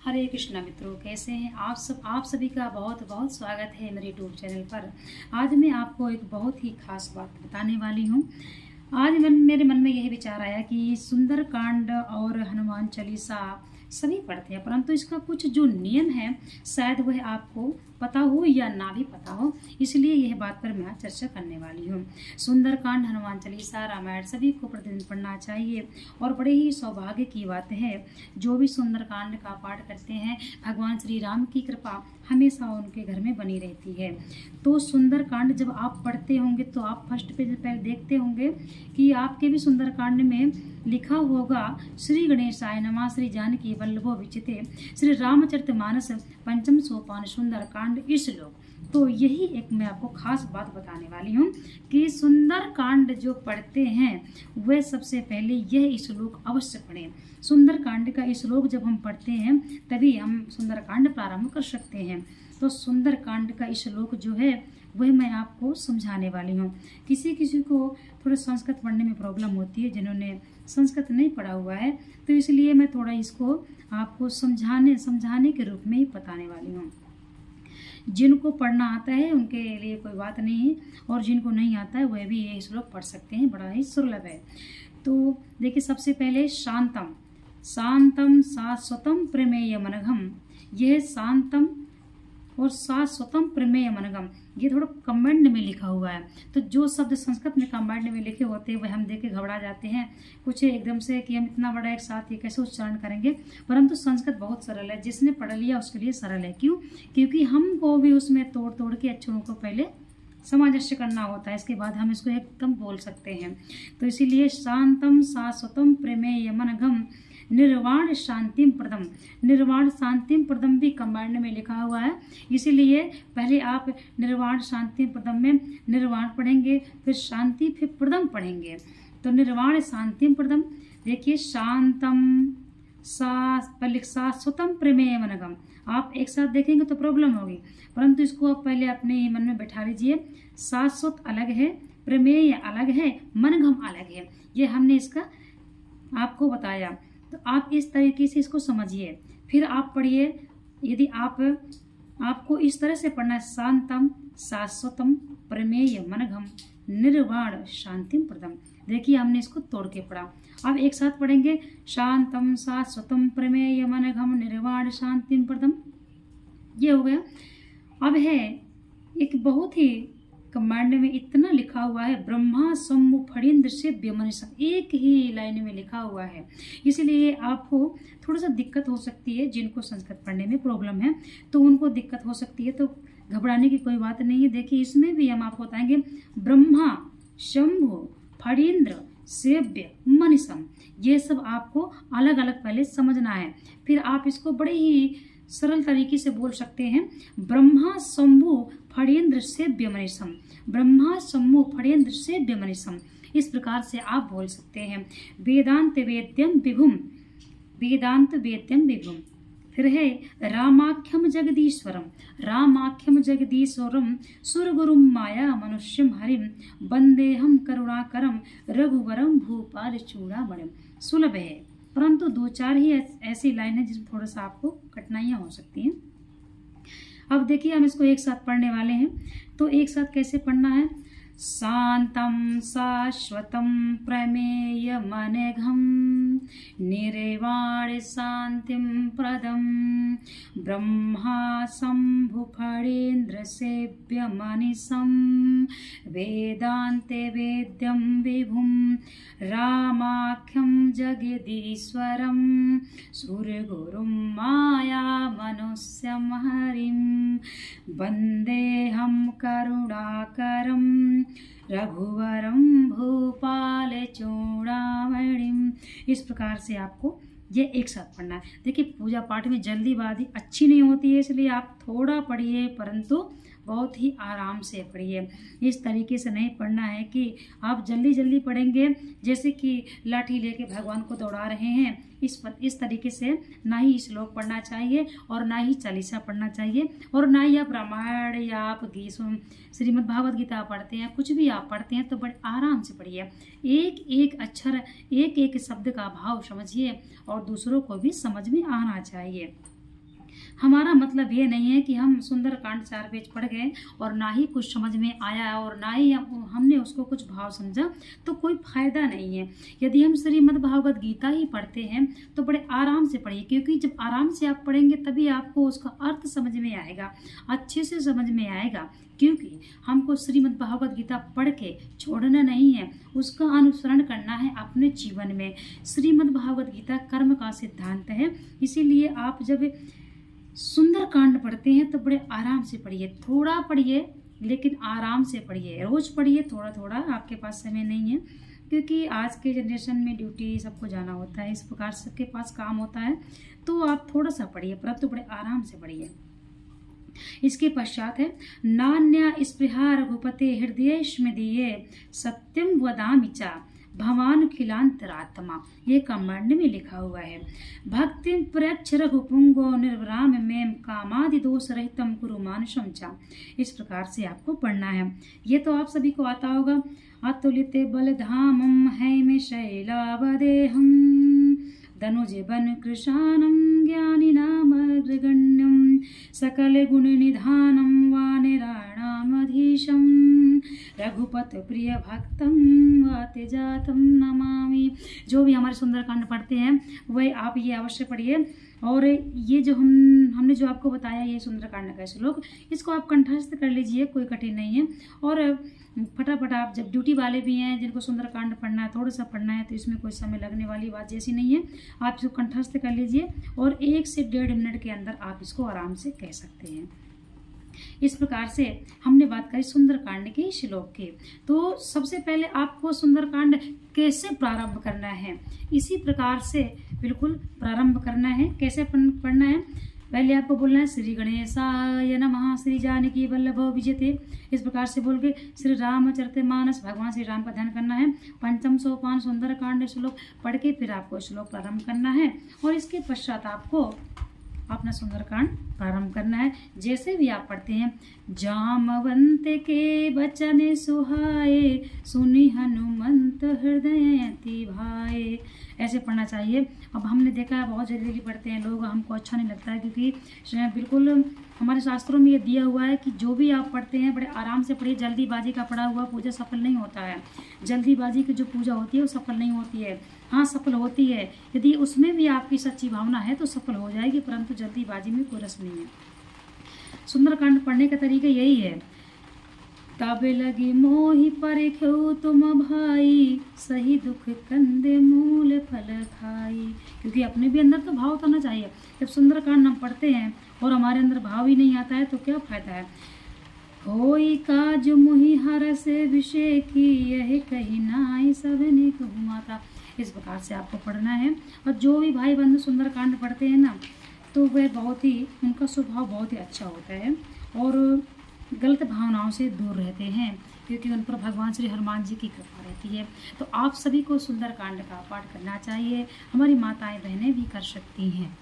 हरे कृष्णा मित्रों, कैसे हैं आप सभी का बहुत बहुत स्वागत है मेरे यूट्यूब चैनल पर। आज मैं आपको एक बहुत ही खास बात बताने वाली हूँ। आज मेरे मन में यह विचार आया कि सुंदरकांड और हनुमान चालीसा सभी पढ़ते हैं, परंतु इसका कुछ जो नियम है शायद वह आपको पता हो या ना भी पता हो, इसलिए यह बात पर मैं आज चर्चा करने वाली हूँ। सुंदरकांड, हनुमान चालीसा, रामायण सभी को प्रतिदिन पढ़ना चाहिए और बड़े ही सौभाग्य की बात है जो भी सुंदरकांड का पाठ करते हैं, भगवान श्री राम की कृपा हमेशा उनके घर में बनी रहती है। तो सुंदरकांड जब आप पढ़ते होंगे तो आप फर्स्ट पेज पहले देखते होंगे कि आपके भी सुंदरकांड में लिखा होगा श्री गणेशाय नमः, श्री जानकी वल्लभो विचिते, श्री रामचरितमानस पंचम सोपान सुंदरकांड श्लोक। तो यही एक मैं आपको खास बात बताने वाली हूँ कि सुंदरकांड जो पढ़ते हैं वह सबसे पहले यह श्लोक अवश्य पढ़ें। सुंदरकांड का श्लोक जब हम पढ़ते हैं तभी हम सुंदरकांड प्रारंभ कर सकते हैं। तो सुंदरकांड का श्लोक जो है वह मैं आपको समझाने वाली हूँ। किसी किसी को थोड़ा संस्कृत पढ़ने में प्रॉब्लम होती है, जिन्होंने संस्कृत नहीं पढ़ा हुआ है, तो इसलिए मैं थोड़ा इसको आपको समझाने के रूप में ही बताने वाली हूँ। जिनको पढ़ना आता है उनके लिए कोई बात नहीं है, और जिनको नहीं आता है वह भी ये श्लोक पढ़ सकते हैं, बड़ा ही सुलभ है। तो देखिए, सबसे पहले शांतम शांतम शाश्वतम प्रमेय मनघम, यह शांतम और शाश्वतम प्रमेय मनगम ये थोड़ा कमेंट में लिखा हुआ है। तो जो शब्द संस्कृत में कमेंट में लिखे होते हैं वह हम देख के घबरा जाते हैं कुछ एकदम से कि हम इतना बड़ा एक साथ ये कैसे उच्चारण करेंगे, परंतु संस्कृत बहुत सरल है। जिसने पढ़ लिया उसके लिए सरल है। क्यों? क्योंकि हमको भी उसमें तोड़ तोड़ के अक्षरों को पहले सामंजस्य करना होता है, इसके बाद हम इसको एकदम बोल सकते हैं। तो इसीलिए शांतम शाश्वतम प्रमेय मनगम निर्वाण शांतिम प्रदम, निर्वाण शांतिम प्रदम भी कम्बाइंड में लिखा हुआ है, इसीलिए पहले आप निर्वाण शांति प्रदम में निर्वाण पढ़ेंगे, फिर शांति, फिर प्रदम पढ़ेंगे। तो निर्वाण शांतिम प्रदम, देखिए शांतम शाश्वतम प्रमेय मनगम, आप एक साथ देखेंगे तो प्रॉब्लम होगी, परंतु इसको आप पहले अपने मन में बैठा लीजिए। शाश्वत अलग है, प्रमेय अलग है, मनगम अलग है, ये हमने इसका आपको बताया। तो आप इस तरीके से इसको समझिए, फिर आप पढ़िए। यदि आपको इस तरह से पढ़ना है, शांतम शाश्वतम प्रमेय मनघम निर्वाण शांतिम प्रदम। देखिए, हमने इसको तोड़ के पढ़ा। अब एक साथ पढ़ेंगे, शांतम शाश्वतम प्रमेय मनघम निर्वाण शांतिम प्रदम, ये हो गया। अब है एक बहुत ही कमांड में इतना लिखा हुआ है, ब्रह्मा सम्मु फणीन्द्र से व्यमनिषम, एक ही लाइन में लिखा हुआ है, इसलिए आपको थोड़ा सा दिक्कत हो सकती है। जिनको संस्कृत पढ़ने में प्रॉब्लम है तो उनको दिक्कत हो सकती है, तो घबराने की कोई बात नहीं है। देखिए, इसमें भी हम आपको बताएंगे ब्रह्मा शंभु फणीन्द्र सेव्य मनिषम, ये सब आपको अलग अलग पहले समझना है, फिर आप इसको बड़े ही सरल तरीके से बोल सकते हैं। ब्रह्मा शंभु फणीन्द्र सेव्य मनिषम, ब्रह्मा शंभु फणीन्द्र सेव्य मनिषम, इस प्रकार से आप बोल सकते हैं। वेदांत वेद्यम विभुम, वेदांत वेद्यम विभुम, फिर है रामाख्यम जगदीश्वरम, रामाख्यम जगदीश्वरम सुरगुरुम माया मनुष्यम हरिम वंदेहम करुणाकरम रघुवरम भूपाल चूड़ामणिम। सुलभ है, परंतु दो चार ही ऐसी लाइन है जिसमें थोड़ा सा आपको कठिनाइयां हो सकती हैं। अब देखिए, हम इसको एक साथ पढ़ने वाले हैं, तो एक साथ कैसे पढ़ना है। शांतम शाश्वतम प्रमेय मनघम निर्वाण शांतिम प्रदम ब्रह्मा शंभु फणीन्द्र सेव्य मनिषम वेदांते वेद्यम विभुम रामाख्यम जगदीश्वरम सुरगुरुम माया मनुष्यम हरिम वंदेहम करुणाकरम रघुवरम भूपाल चूड़ामणिम। इस प्रकार से आपको ये एक साथ पढ़ना है। देखिए, पूजा पाठ में जल्दीबाजी अच्छी नहीं होती है, इसलिए आप थोड़ा पढ़िए, परंतु बहुत ही आराम से पढ़िए। इस तरीके से नहीं पढ़ना है कि आप जल्दी जल्दी पढ़ेंगे जैसे कि लाठी लेके भगवान को दौड़ा रहे हैं। इस तरीके से ना ही श्लोक पढ़ना चाहिए और ना ही चालीसा पढ़ना चाहिए, और ना ही आप रामायण या आप श्रीमद् भागवत गीता पढ़ते हैं, कुछ भी आप पढ़ते हैं तो बड़े आराम से पढ़िए। एक एक अक्षर, एक एक शब्द का भाव समझिए और दूसरों को भी समझ में आना चाहिए। हमारा मतलब ये नहीं है कि हम सुंदरकांड 4 पेज पढ़ गए और ना ही कुछ समझ में आया और ना ही हमने उसको कुछ भाव समझा तो कोई फायदा नहीं है। यदि हम श्रीमद् भागवत गीता ही पढ़ते हैं तो बड़े आराम से पढ़िए, क्योंकि जब आराम से आप पढ़ेंगे तभी आपको उसका अर्थ समझ में आएगा, अच्छे से समझ में आएगा। क्योंकि हमको श्रीमद् भागवत गीता पढ़ के छोड़ना नहीं है, उसका अनुसरण करना है अपने जीवन में। श्रीमद् भागवत गीता कर्म का सिद्धांत है, इसीलिए आप जब सुंदरकांड पढ़ते हैं तो बड़े आराम से पढ़िए, थोड़ा पढ़िए लेकिन आराम से पढ़िए, रोज पढ़िए थोड़ा थोड़ा। आपके पास समय नहीं है क्योंकि आज के जनरेशन में ड्यूटी सबको जाना होता है, इस प्रकार सबके पास काम होता है, तो आप थोड़ा सा पढ़िए, परंतु बड़े आराम से पढ़िए। इसके पश्चात है नान्या स्पृहा रघुपते हृदयेश में दिए सत्यम वदामि चा भवानुखिलांतरात्मा, ये कमंड में लिखा हुआ है। भक्ति प्रयच्छ रघुपुंगो निर्वराम में कामादि दोष रहितम कुरु मानुषम चा, इस प्रकार से आपको पढ़ना है। ये तो आप सभी को आता होगा। अतुलित बलधामम है में शैलावदेहम धनुज बन कृशानम ज्ञानी नाम अग्रगण्यम सकल गुण निधानम वानिराणामधीशम रघुपत प्रिय भक्तम वाते जातम नमामि। जो भी हमारे सुंदरकांड पढ़ते हैं वह आप ये अवश्य पढ़िए। और ये जो हमने जो आपको बताया ये सुंदरकांड का श्लोक, इसको आप कंठस्थ कर लीजिए, कोई कठिन नहीं है। और फटाफट आप जब ड्यूटी वाले भी हैं जिनको सुंदरकांड पढ़ना है, थोड़ा सा पढ़ना है, तो इसमें कोई समय लगने वाली बात जैसी नहीं है। आप इसको कंठस्थ कर लीजिए और 1 से 1.5 मिनट के अंदर आप इसको आराम से कह सकते हैं। इस प्रकार से हमने बात करी सुंदरकांड के श्लोक की। तो सबसे पहले आपको सुंदरकांड कैसे प्रारंभ करना है, इसी प्रकार से बिल्कुल प्रारंभ करना है। कैसे पढ़ना है, पहले आपको बोलना है श्री गणेशाय नमः श्री जानकी वल्लभो विजयते, इस प्रकार से बोल के श्री रामचरितमानस भगवान श्री राम का ध्यान करना है। पंचम सोपान सुंदरकांड श्लोक पढ़ के फिर आपको श्लोक प्रारंभ करना है और इसके पश्चात आपको अपना सुंदरकांड प्रारंभ करना है। जैसे भी आप पढ़ते हैं, जामवंत के बचन सुहाए सुनी हनुमंत हृदय अति भाए, ऐसे पढ़ना चाहिए। अब हमने देखा है बहुत जल्दी पढ़ते हैं लोग, हमको अच्छा नहीं लगता है, क्योंकि बिल्कुल हमारे शास्त्रों में ये दिया हुआ है कि जो भी आप पढ़ते हैं बड़े आराम से पढ़िए। जल्दीबाजी का पढ़ा हुआ पूजा सफल नहीं होता है। जल्दीबाजी की जो पूजा होती है वो सफल नहीं होती है। हाँ, सफल होती है यदि उसमें भी आपकी सच्ची भावना है तो सफल हो जाएगी, परंतु जल्दीबाजी में कोई रस नहीं है। सुंदरकांड पढ़ने का तरीका यही है। तब लगी मोहि परख्यो तुम भाई सही दुख कंदे मूल फल खाई, क्योंकि अपने भी अंदर तो भाव होना चाहिए। जब सुंदरकांड हम पढ़ते हैं और हमारे अंदर भाव ही नहीं आता है तो क्या फायदा है। होई काज मोहि हर से विषय की यह कही नाई सबने कहु माता, इस प्रकार से आपको पढ़ना है। और जो भी भाई बंधु सुंदरकांड पढ़ते हैं ना, तो वह बहुत ही, उनका स्वभाव बहुत ही अच्छा होता है और गलत भावनाओं से दूर रहते हैं, क्योंकि उन पर भगवान श्री हनुमान जी की कृपा रहती है। तो आप सभी को सुंदरकांड का पाठ करना चाहिए। हमारी माताएं बहनें भी कर सकती हैं।